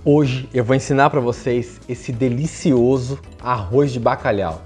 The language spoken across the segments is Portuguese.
Hoje eu vou ensinar para vocês esse delicioso arroz de bacalhau.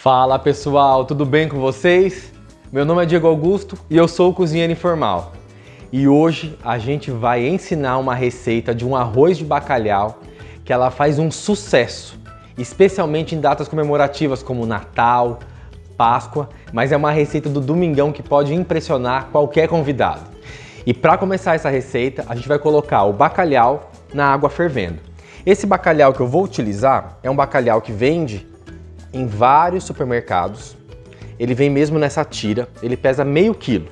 Fala pessoal, tudo bem com vocês? Meu nome é Diego Augusto e eu sou o Cozinheiro Informal. E hoje a gente vai ensinar uma receita de um arroz de bacalhau que ela faz um sucesso, especialmente em datas comemorativas como Natal, Páscoa, mas é uma receita do domingão que pode impressionar qualquer convidado. E para começar essa receita, a gente vai colocar o bacalhau na água fervendo. Esse bacalhau que eu vou utilizar é um bacalhau que vende em vários supermercados. Ele vem mesmo nessa tira, ele pesa meio quilo.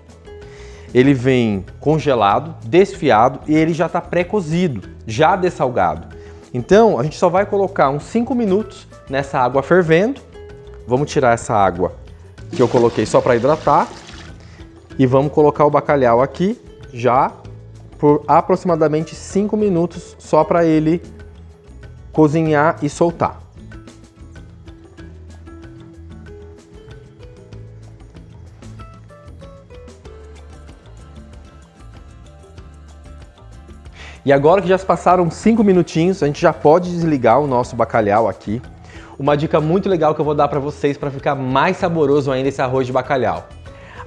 Ele vem congelado, desfiado e ele já está pré-cozido, já dessalgado. Então a gente só vai colocar uns 5 minutos nessa água fervendo. Vamos tirar essa água que eu coloquei só para hidratar e vamos colocar o bacalhau aqui já por aproximadamente 5 minutos só para ele cozinhar e soltar. E agora que já se passaram 5 minutinhos, a gente já pode desligar o nosso bacalhau aqui. Uma dica muito legal que eu vou dar para vocês para ficar mais saboroso ainda esse arroz de bacalhau.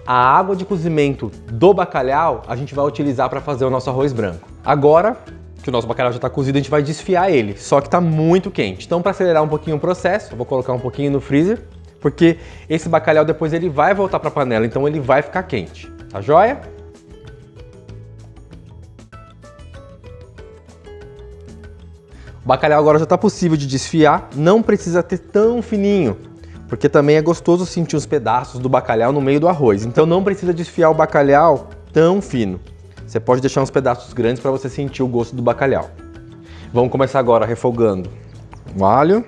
A água de cozimento do bacalhau a gente vai utilizar para fazer o nosso arroz branco. Agora que o nosso bacalhau já está cozido, a gente vai desfiar ele, só que está muito quente. Então, para acelerar um pouquinho o processo, eu vou colocar um pouquinho no freezer, porque esse bacalhau depois ele vai voltar para a panela, então ele vai ficar quente. Tá joia? O bacalhau agora já está possível de desfiar, não precisa ter tão fininho, porque também é gostoso sentir os pedaços do bacalhau no meio do arroz. Então não precisa desfiar o bacalhau tão fino. Você pode deixar uns pedaços grandes para você sentir o gosto do bacalhau. Vamos começar agora refogando o alho.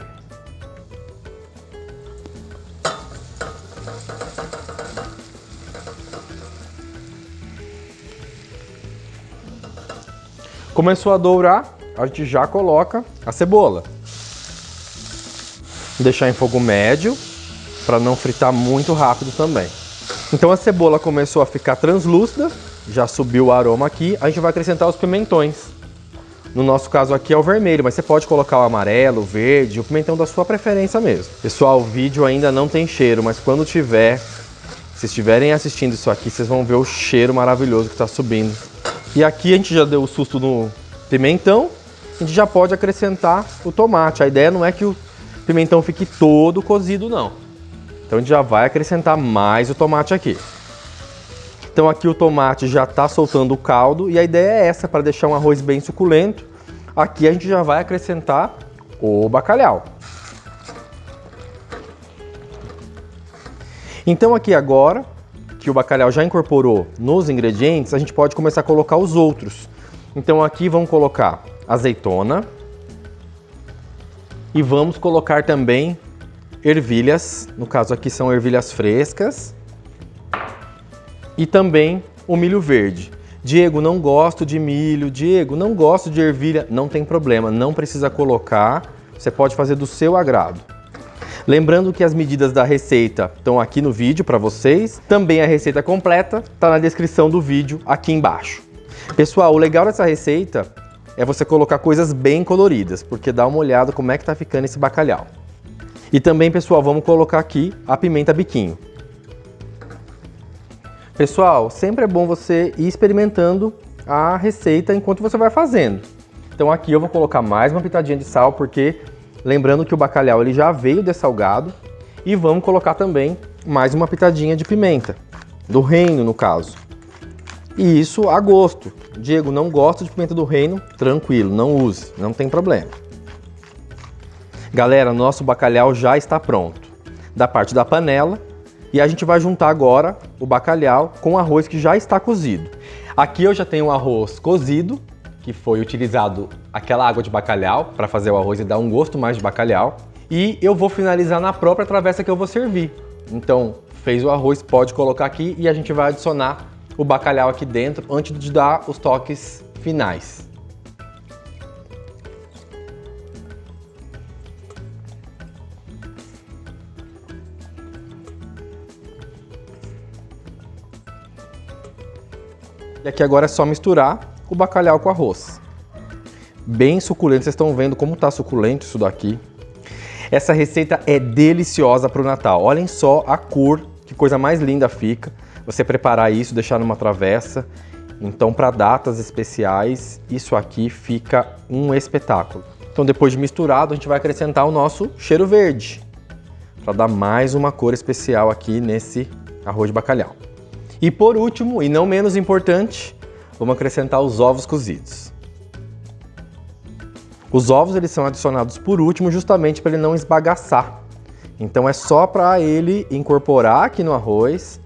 Começou a dourar, a gente já coloca a cebola. Deixar em fogo médio, para não fritar muito rápido também. Então a cebola começou a ficar translúcida, já subiu o aroma aqui, a gente vai acrescentar os pimentões. No nosso caso aqui é o vermelho, mas você pode colocar o amarelo, o verde, o pimentão da sua preferência mesmo. Pessoal, o vídeo ainda não tem cheiro, mas quando tiver, se estiverem assistindo isso aqui, vocês vão ver o cheiro maravilhoso que está subindo. E aqui a gente já deu o susto no pimentão. A gente já pode acrescentar o tomate. A ideia não é que o pimentão fique todo cozido, não. Então a gente já vai acrescentar mais o tomate aqui. Então aqui o tomate já está soltando o caldo e a ideia é essa, para deixar um arroz bem suculento. Aqui a gente já vai acrescentar o bacalhau. Então aqui agora, que o bacalhau já incorporou nos ingredientes, a gente pode começar a colocar os outros. Então aqui vamos colocar azeitona e vamos colocar também ervilhas, no caso aqui são ervilhas frescas, e também o milho verde. Diego, não gosto de milho, Diego, não gosto de ervilha, não tem problema, não precisa colocar, você pode fazer do seu agrado. Lembrando que as medidas da receita estão aqui no vídeo para vocês, também a receita completa está na descrição do vídeo aqui embaixo. Pessoal, o legal dessa receita é você colocar coisas bem coloridas, porque dá uma olhada como é que tá ficando esse bacalhau. E também, pessoal, vamos colocar aqui a pimenta biquinho. Pessoal, sempre é bom você ir experimentando a receita enquanto você vai fazendo. Então aqui eu vou colocar mais uma pitadinha de sal, porque lembrando que o bacalhau ele já veio dessalgado. E vamos colocar também mais uma pitadinha de pimenta, do reino no caso. E isso a gosto. Diego, não gosto de pimenta do reino, tranquilo, não use, não tem problema. Galera, nosso bacalhau já está pronto. Da parte da panela, e a gente vai juntar agora o bacalhau com o arroz que já está cozido. Aqui eu já tenho o arroz cozido, que foi utilizado aquela água de bacalhau para fazer o arroz e dar um gosto mais de bacalhau. E eu vou finalizar na própria travessa que eu vou servir. Então, fez o arroz, pode colocar aqui e a gente vai adicionar o bacalhau aqui dentro antes de dar os toques finais. E aqui agora é só misturar o bacalhau com o arroz. Bem suculento, vocês estão vendo como tá suculento isso daqui. Essa receita é deliciosa para o Natal. Olhem só a cor, que coisa mais linda fica. Você preparar isso, deixar numa travessa. Então, para datas especiais, isso aqui fica um espetáculo. Então, depois de misturado, a gente vai acrescentar o nosso cheiro verde, para dar mais uma cor especial aqui nesse arroz de bacalhau. E por último, e não menos importante, vamos acrescentar os ovos cozidos. Os ovos eles são adicionados por último justamente para ele não esbagaçar. Então é só para ele incorporar aqui no arroz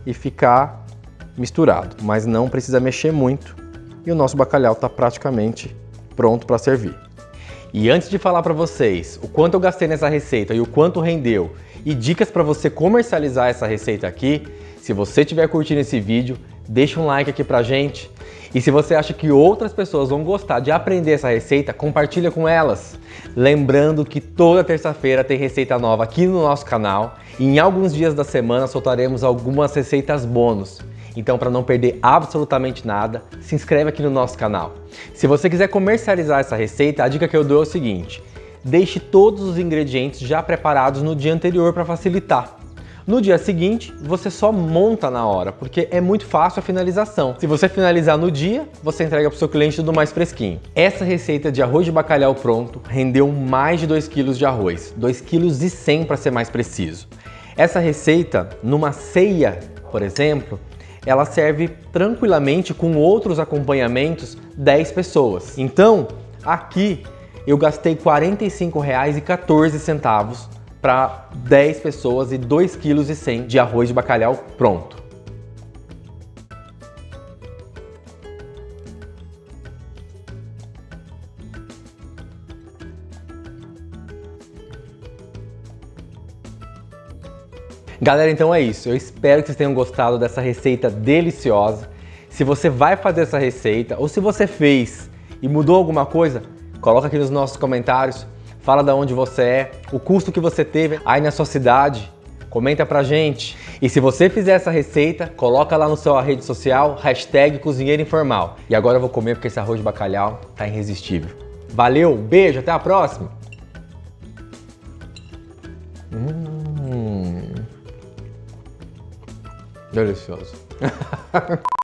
e ficar misturado, mas não precisa mexer muito. E o nosso bacalhau está praticamente pronto para servir. E antes de falar para vocês o quanto eu gastei nessa receita e o quanto rendeu e dicas para você comercializar essa receita aqui, se você estiver curtindo esse vídeo, deixa um like aqui pra gente. E se você acha que outras pessoas vão gostar de aprender essa receita, compartilha com elas. Lembrando que toda terça-feira tem receita nova aqui no nosso canal e em alguns dias da semana soltaremos algumas receitas bônus. Então, para não perder absolutamente nada, se inscreve aqui no nosso canal. Se você quiser comercializar essa receita, a dica que eu dou é o seguinte: deixe todos os ingredientes já preparados no dia anterior para facilitar. No dia seguinte, você só monta na hora, porque é muito fácil a finalização. Se você finalizar no dia, você entrega para o seu cliente tudo mais fresquinho. Essa receita de arroz de bacalhau pronto rendeu mais de 2 kg de arroz, 2,1 kg para ser mais preciso. Essa receita, numa ceia, por exemplo, ela serve tranquilamente com outros acompanhamentos 10 pessoas. Então, aqui eu gastei R$ 45,14 para 10 pessoas e 2,1 kg de arroz de bacalhau pronto. Galera, então é isso. Eu espero que vocês tenham gostado dessa receita deliciosa. Se você vai fazer essa receita ou se você fez e mudou alguma coisa, coloca aqui nos nossos comentários. Fala de onde você é, o custo que você teve aí na sua cidade, comenta pra gente. E se você fizer essa receita, coloca lá no sua rede social, #cozinheiro informal. E agora eu vou comer porque esse arroz de bacalhau tá irresistível. Valeu, beijo, até a próxima! Delicioso.